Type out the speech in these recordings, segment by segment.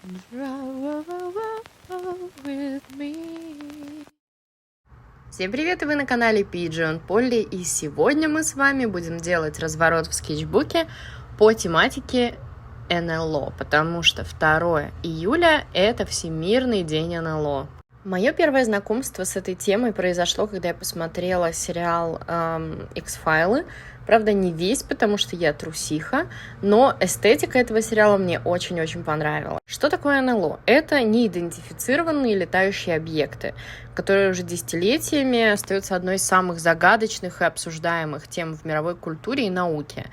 With me. Всем привет, и вы на канале Pigeon Polly, и сегодня мы с вами будем делать разворот в скетчбуке по тематике НЛО, потому что 2 июля это Всемирный день НЛО. Мое первое знакомство с этой темой произошло, когда я посмотрела сериал X-Файлы. Правда, не весь, потому что я трусиха, но эстетика этого сериала мне очень-очень понравилась. Что такое НЛО? Это неидентифицированные летающие объекты, которые уже десятилетиями остаются одной из самых загадочных и обсуждаемых тем в мировой культуре и науке.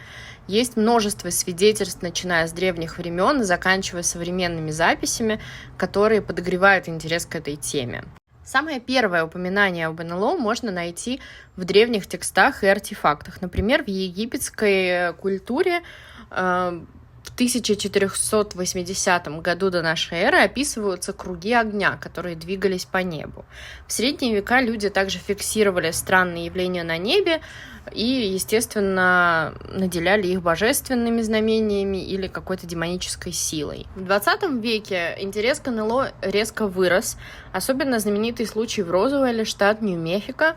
Есть множество свидетельств, начиная с древних времен и заканчивая современными записями, которые подогревают интерес к этой теме. Самое первое упоминание об НЛО можно найти в древних текстах и артефактах. Например, в египетской культуре в 1480 году до нашей эры описываются круги огня, которые двигались по небу. В средние века люди также фиксировали странные явления на небе и, естественно, наделяли их божественными знамениями или какой-то демонической силой. В 20 веке интерес к НЛО резко вырос, особенно знаменитый случай в Розуэлле, штат Нью-Мехико,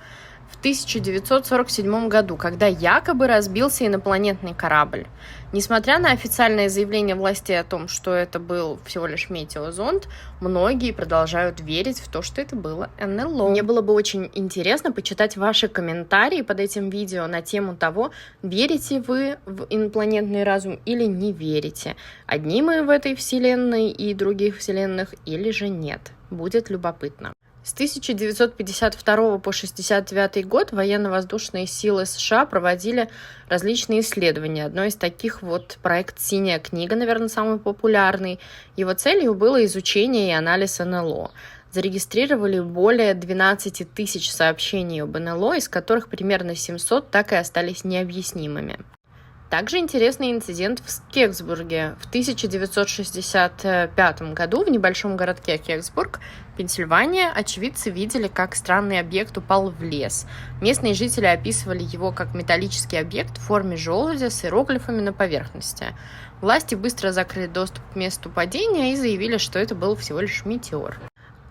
в 1947 году, когда якобы разбился инопланетный корабль. Несмотря на официальное заявление властей о том, что это был всего лишь метеозонд, многие продолжают верить в то, что это было НЛО. Мне было бы очень интересно почитать ваши комментарии под этим видео на тему того, верите вы в инопланетный разум или не верите. Одни мы в этой вселенной и других вселенных или же нет. Будет любопытно. С 1952 по 1969 год военно-воздушные силы США проводили различные исследования. Одно из таких проект «Синяя книга», наверное, самый популярный. Его целью было изучение и анализ НЛО. Зарегистрировали более 12 тысяч сообщений об НЛО, из которых примерно 700 так и остались необъяснимыми. Также интересный инцидент в Кексбурге. В 1965 году в небольшом городке Кексбург, Пенсильвания, очевидцы видели, как странный объект упал в лес. Местные жители описывали его как металлический объект в форме желудя с иероглифами на поверхности. Власти быстро закрыли доступ к месту падения и заявили, что это был всего лишь метеор.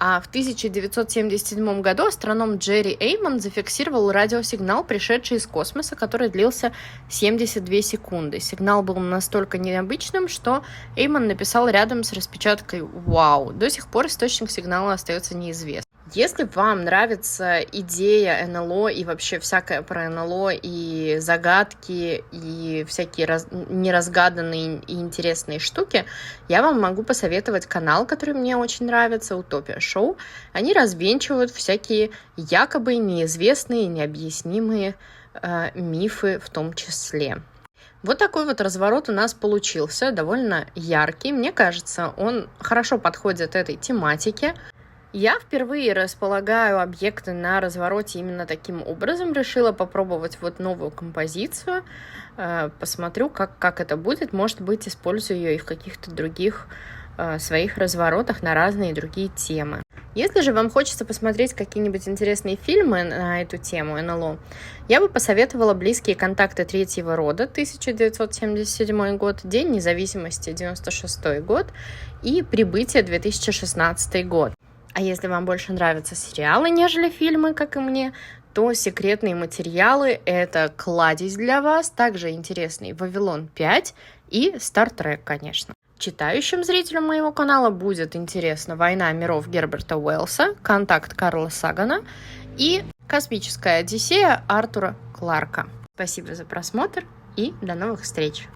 А в 1977 году астроном Джерри Эймон зафиксировал радиосигнал, пришедший из космоса, который длился 72 секунды. Сигнал был настолько необычным, что Эймон написал рядом с распечаткой «Вау». До сих пор источник сигнала остается неизвестным. Если вам нравится идея НЛО и вообще всякое про НЛО и загадки и всякие неразгаданные и интересные штуки, я вам могу посоветовать канал, который мне очень нравится, Утопия Шоу. Они развенчивают всякие якобы неизвестные, необъяснимые мифы в том числе. Вот такой разворот у нас получился, довольно яркий. Мне кажется, он хорошо подходит этой тематике. Я впервые располагаю объекты на развороте именно таким образом. Решила попробовать новую композицию. Посмотрю, как это будет. Может быть, использую ее и в каких-то других своих разворотах на разные другие темы. Если же вам хочется посмотреть какие-нибудь интересные фильмы на эту тему НЛО, я бы посоветовала «Близкие контакты третьего рода» 1977 год, «День независимости» 1996 год и «Прибытие» 2016 год. А если вам больше нравятся сериалы, нежели фильмы, как и мне, то секретные материалы — это кладезь для вас. Также интересный «Вавилон 5» и «Стартрек», конечно. Читающим зрителям моего канала будет интересна «Война миров» Герберта Уэллса, «Контакт» Карла Сагана и «Космическая Одиссея» Артура Кларка. Спасибо за просмотр и до новых встреч!